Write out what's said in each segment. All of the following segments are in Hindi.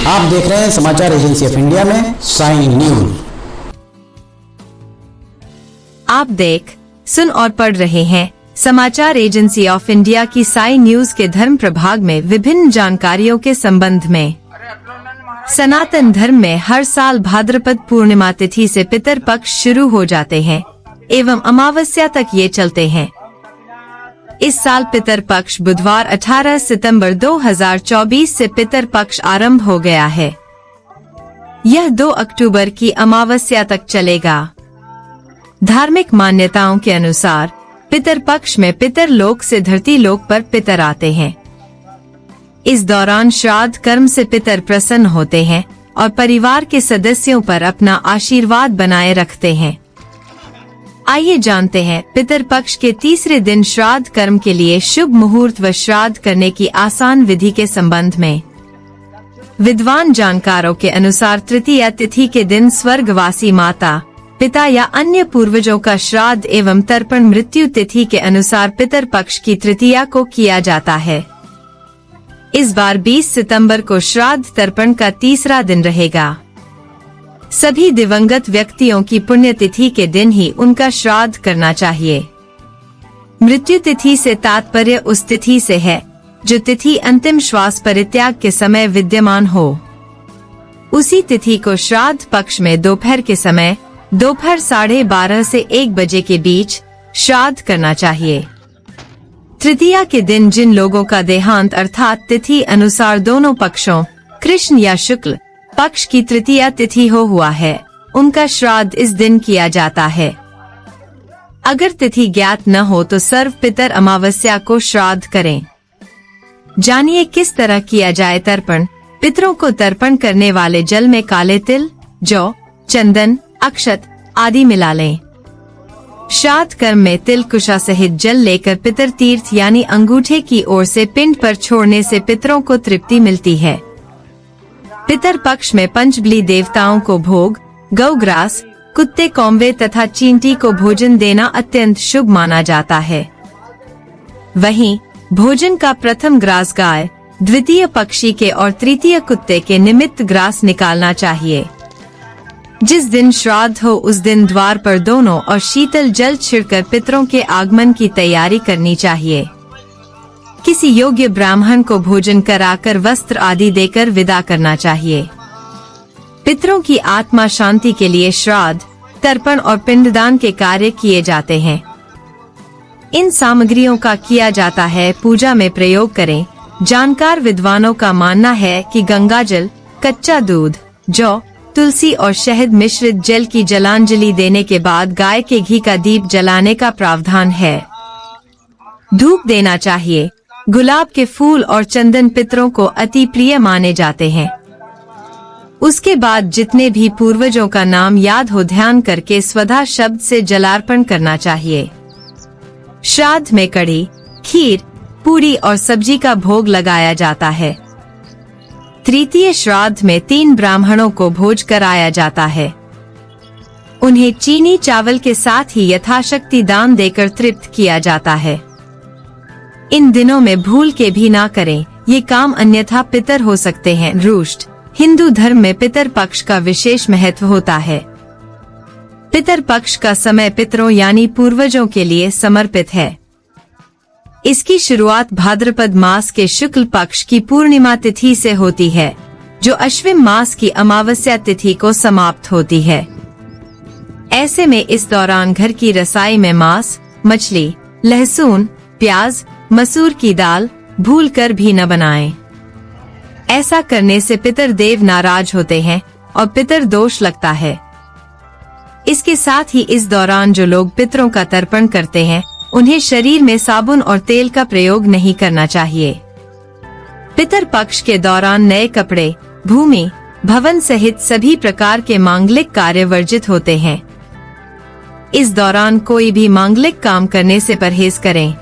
आप देख रहे हैं समाचार एजेंसी ऑफ इंडिया में साई न्यूज। आप देख, सुन और पढ़ रहे हैं समाचार एजेंसी ऑफ इंडिया की साई न्यूज के धर्म प्रभाग में विभिन्न जानकारियों के संबंध में। सनातन धर्म में हर साल भाद्रपद पूर्णिमा तिथि से पितर पक्ष शुरू हो जाते हैं एवं अमावस्या तक ये चलते हैं। इस साल पितर पक्ष बुधवार 18 सितंबर 2024 से पितर पक्ष आरंभ हो गया है। यह 2 अक्टूबर की अमावस्या तक चलेगा। धार्मिक मान्यताओं के अनुसार पितर पक्ष में पितर लोक से धरती लोक पर पितर आते हैं। इस दौरान श्राद्ध कर्म से पितर प्रसन्न होते हैं और परिवार के सदस्यों पर अपना आशीर्वाद बनाए रखते हैं। आइए जानते हैं पितर पक्ष के तीसरे दिन श्राद्ध कर्म के लिए शुभ मुहूर्त व श्राद्ध करने की आसान विधि के संबंध में। विद्वान जानकारों के अनुसार तृतीया तिथि के दिन स्वर्गवासी माता, पिता या अन्य पूर्वजों का श्राद्ध एवं तर्पण मृत्यु तिथि के अनुसार पितर पक्ष की तृतीया को किया जाता है। इस बार 20 सितंबर को श्राद्ध तर्पण का तीसरा दिन रहेगा। सभी दिवंगत व्यक्तियों की पुण्यतिथि के दिन ही उनका श्राद्ध करना चाहिए। मृत्यु तिथि से तात्पर्य उस तिथि से है जो तिथि अंतिम श्वास परित्याग के समय विद्यमान हो। उसी तिथि को श्राद्ध पक्ष में दोपहर के समय दोपहर 12:30 से 1 बजे के बीच श्राद्ध करना चाहिए। तृतीया के दिन जिन लोगों का देहांत अर्थात तिथि अनुसार दोनों पक्षों कृष्ण या शुक्ल पक्ष की तृतीया तिथि हुआ है, उनका श्राद्ध इस दिन किया जाता है। अगर तिथि ज्ञात न हो तो सर्व पितर अमावस्या को श्राद्ध करें। जानिए किस तरह किया जाए तर्पण। पितरों को तर्पण करने वाले जल में काले तिल, जौ, चंदन, अक्षत आदि मिला लें। श्राद्ध कर्म में तिल कुशा सहित जल लेकर पितर तीर्थ यानी अंगूठे की ओर से पिंड पर छोड़ने से पितरों को तृप्ति मिलती है। पितर पक्ष में पंचबली देवताओं को भोग, गौग्रास, कुत्ते, कौवे तथा चींटी को भोजन देना अत्यंत शुभ माना जाता है। वहीं भोजन का प्रथम ग्रास गाय, द्वितीय पक्षी के और तृतीय कुत्ते के निमित्त ग्रास निकालना चाहिए। जिस दिन श्राद्ध हो उस दिन द्वार पर दोनों और शीतल जल छिड़कर पितरों के आगमन की तैयारी करनी चाहिए। किसी योग्य ब्राह्मण को भोजन कराकर वस्त्र आदि देकर विदा करना चाहिए। पितरों की आत्मा शांति के लिए श्राद्ध, तर्पण और पिंडदान के कार्य किए जाते हैं। इन सामग्रियों का किया जाता है पूजा में प्रयोग करें। जानकार विद्वानों का मानना है कि गंगाजल, कच्चा दूध, जौ, तुलसी और शहद मिश्रित जल की जलांजलि देने के बाद गाय के घी का दीप जलाने का प्रावधान है। धूप देना चाहिए। गुलाब के फूल और चंदन पितरों को अति प्रिय माने जाते हैं। उसके बाद जितने भी पूर्वजों का नाम याद हो ध्यान करके स्वधा शब्द से जलार्पण करना चाहिए। श्राद्ध में कढ़ी, खीर, पूरी और सब्जी का भोग लगाया जाता है। तृतीय श्राद्ध में 3 ब्राह्मणों को भोज कराया जाता है। उन्हें चीनी चावल के साथ ही यथाशक्ति दान देकर तृप्त किया जाता है। इन दिनों में भूल के भी ना करें, ये काम अन्यथा पितर हो सकते हैं रुष्ट। हिंदू धर्म में पितर पक्ष का विशेष महत्व होता है। पितर पक्ष का समय पितरों यानी पूर्वजों के लिए समर्पित है। इसकी शुरुआत भाद्रपद मास के शुक्ल पक्ष की पूर्णिमा तिथि से होती है, जो अश्विन मास की अमावस्या तिथि को समाप्त होती है। ऐसे में इस दौरान घर की रसोई में मांस, मछली, लहसुन, प्याज, मसूर की दाल भूलकर भी न बनाएं। ऐसा करने से पितर देव नाराज होते हैं और पितर दोष लगता है। इसके साथ ही इस दौरान जो लोग पितरों का तर्पण करते हैं उन्हें शरीर में साबुन और तेल का प्रयोग नहीं करना चाहिए। पितर पक्ष के दौरान नए कपड़े, भूमि, भवन सहित सभी प्रकार के मांगलिक कार्य वर्जित होते हैं। इस दौरान कोई भी मांगलिक काम करने से परहेज करें।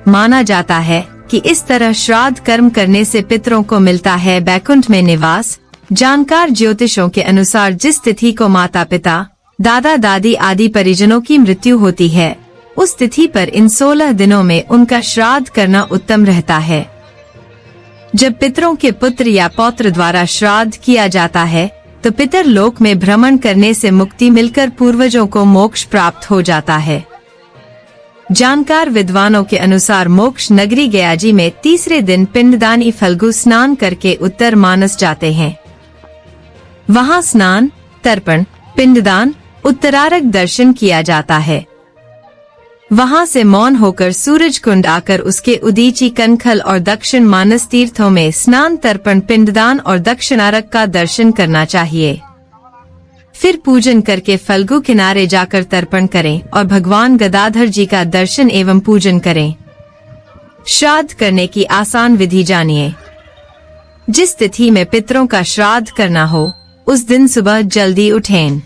माना जाता है कि इस तरह श्राद्ध कर्म करने से पितरों को मिलता है बैकुंठ में निवास। जानकार ज्योतिषों के अनुसार जिस तिथि को माता पिता, दादा दादी आदि परिजनों की मृत्यु होती है उस तिथि पर इन 16 दिनों में उनका श्राद्ध करना उत्तम रहता है। जब पितरों के पुत्र या पौत्र द्वारा श्राद्ध किया जाता है तो पितर लोक में भ्रमण करने से मुक्ति मिलकर पूर्वजों को मोक्ष प्राप्त हो जाता है। जानकार विद्वानों के अनुसार मोक्ष नगरी गयाजी में तीसरे दिन पिंडदानी फल्गु स्नान करके उत्तर मानस जाते हैं। वहां स्नान, तर्पण, पिंडदान, उत्तरार्घ दर्शन किया जाता है। वहां से मौन होकर सूरज कुंड आकर उसके उदीची, कनखल और दक्षिण मानस तीर्थों में स्नान, तर्पण, पिंडदान और दक्षिणार्घ का दर्शन करना चाहिए। फिर पूजन करके फल्गु किनारे जाकर तर्पण करें और भगवान गदाधर जी का दर्शन एवं पूजन करें। श्राद्ध करने की आसान विधि जानिए। जिस तिथि में पितरों का श्राद्ध करना हो उस दिन सुबह जल्दी उठें।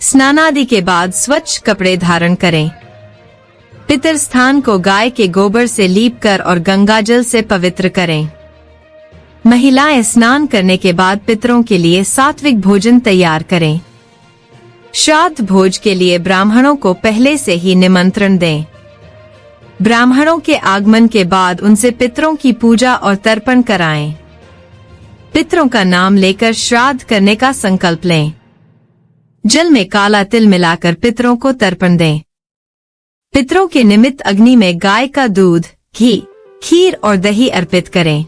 स्नानादि के बाद स्वच्छ कपड़े धारण करें। पितर स्थान को गाय के गोबर से लीप कर और गंगाजल से पवित्र करें। महिलाएं स्नान करने के बाद पितरों के लिए सात्विक भोजन तैयार करें। श्राद्ध भोज के लिए ब्राह्मणों को पहले से ही निमंत्रण दें। ब्राह्मणों के आगमन के बाद उनसे पितरों की पूजा और तर्पण कराएं। पितरों का नाम लेकर श्राद्ध करने का संकल्प लें। जल में काला तिल मिलाकर पितरों को तर्पण दें। पितरों के निमित्त अग्नि में गाय का दूध, घी, खीर और दही अर्पित करें।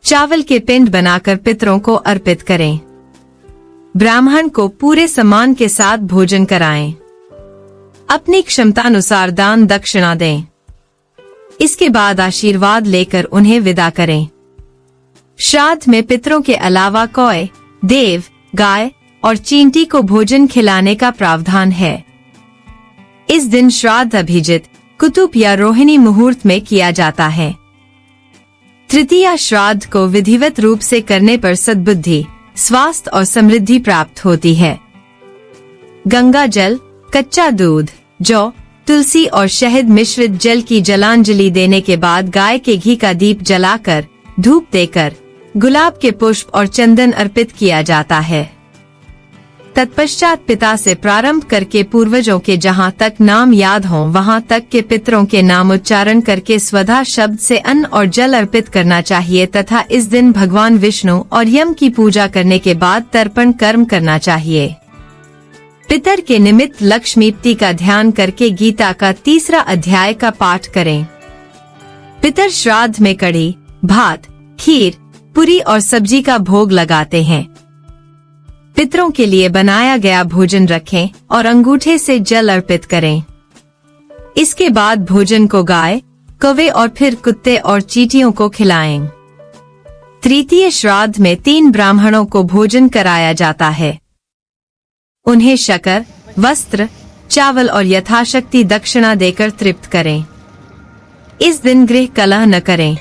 चावल के पिंड बनाकर पितरों को अर्पित करें। ब्राह्मण को पूरे सम्मान के साथ भोजन कराएं। अपनी क्षमतानुसार दान दक्षिणा दें। इसके बाद आशीर्वाद लेकर उन्हें विदा करें। श्राद्ध में पितरों के अलावा कौए, देव, गाय और चींटी को भोजन खिलाने का प्रावधान है। इस दिन श्राद्ध अभिजित, कुतुब या रोहिणी मुहूर्त में किया जाता है। तृतीया श्राद्ध को विधिवत रूप से करने पर सद्बुद्धि, स्वास्थ्य और समृद्धि प्राप्त होती है। गंगा जल, कच्चा दूध, जौ, तुलसी और शहद मिश्रित जल की जलांजलि देने के बाद गाय के घी का दीप जलाकर, धूप देकर, गुलाब के पुष्प और चंदन अर्पित किया जाता है। तत्पश्चात पिता से प्रारंभ करके पूर्वजों के जहाँ तक नाम याद हों वहाँ तक के पितरों के नाम उच्चारण करके स्वधा शब्द से अन्न और जल अर्पित करना चाहिए तथा इस दिन भगवान विष्णु और यम की पूजा करने के बाद तर्पण कर्म करना चाहिए। पितर के निमित्त लक्ष्मीप्ति का ध्यान करके गीता का 3 अध्याय का पाठ करें। पितर श्राद्ध में कढ़ी, भात, खीर, पूरी और सब्जी का भोग लगाते हैं। पितरों के लिए बनाया गया भोजन रखें और अंगूठे से जल अर्पित करें। इसके बाद भोजन को गाय, कौवे और फिर कुत्ते और चींटियों को खिलाएं। तृतीय श्राद्ध में 3 ब्राह्मणों को भोजन कराया जाता है। उन्हें शक्कर, वस्त्र, चावल और यथाशक्ति दक्षिणा देकर तृप्त करें। इस दिन गृह कलह न करें।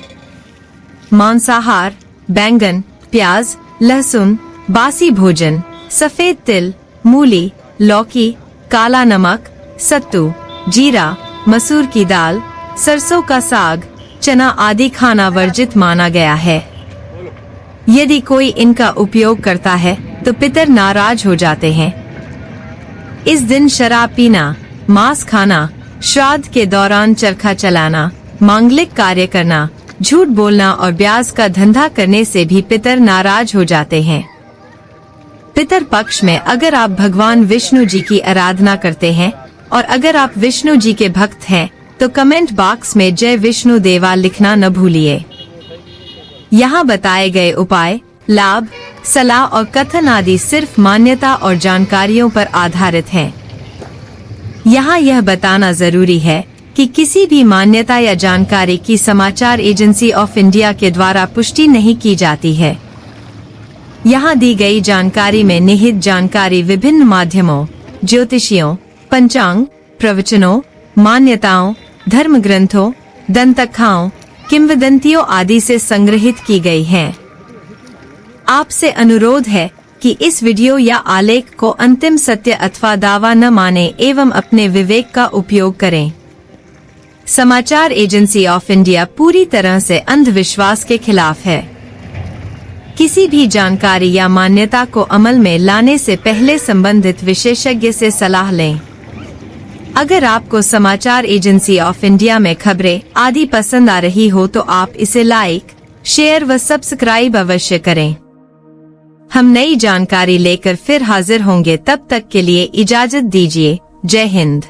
मांसाहार, बैंगन, प्याज, लहसुन, बासी भोजन, सफेद तिल, मूली, लौकी, काला नमक, सत्तू, जीरा, मसूर की दाल, सरसों का साग, चना आदि खाना वर्जित माना गया है। यदि कोई इनका उपयोग करता है तो पितर नाराज हो जाते हैं। इस दिन शराब पीना, मांस खाना, श्राद्ध के दौरान चरखा चलाना, मांगलिक कार्य करना, झूठ बोलना और ब्याज का धंधा करने से भी पितर नाराज हो जाते हैं। पितर पक्ष में अगर आप भगवान विष्णु जी की आराधना करते हैं और अगर आप विष्णु जी के भक्त हैं तो कमेंट बॉक्स में जय विष्णु देवा लिखना न भूलिए। यहाँ बताए गए उपाय, लाभ, सलाह और कथन आदि सिर्फ मान्यता और जानकारियों पर आधारित हैं। यहाँ यह बताना जरूरी है कि किसी भी मान्यता या जानकारी की समाचार एजेंसी ऑफ इंडिया के द्वारा पुष्टि नहीं की जाती है। यहाँ दी गई जानकारी में निहित जानकारी विभिन्न माध्यमों, ज्योतिषियों, पंचांग, प्रवचनों, मान्यताओं, धर्म ग्रंथों, दंतकथाओं, किंवदंतियों आदि से संग्रहित की गई है। आपसे अनुरोध है कि इस वीडियो या आलेख को अंतिम सत्य अथवा दावा न माने एवं अपने विवेक का उपयोग करें। समाचार एजेंसी ऑफ इंडिया पूरी तरह से अंधविश्वास के खिलाफ है। किसी भी जानकारी या मान्यता को अमल में लाने से पहले संबंधित विशेषज्ञ से सलाह लें। अगर आपको समाचार एजेंसी ऑफ इंडिया में खबरें आदि पसंद आ रही हो तो आप इसे लाइक, शेयर व सब्सक्राइब अवश्य करें। हम नई जानकारी लेकर फिर हाजिर होंगे, तब तक के लिए इजाजत दीजिए। जय हिंद।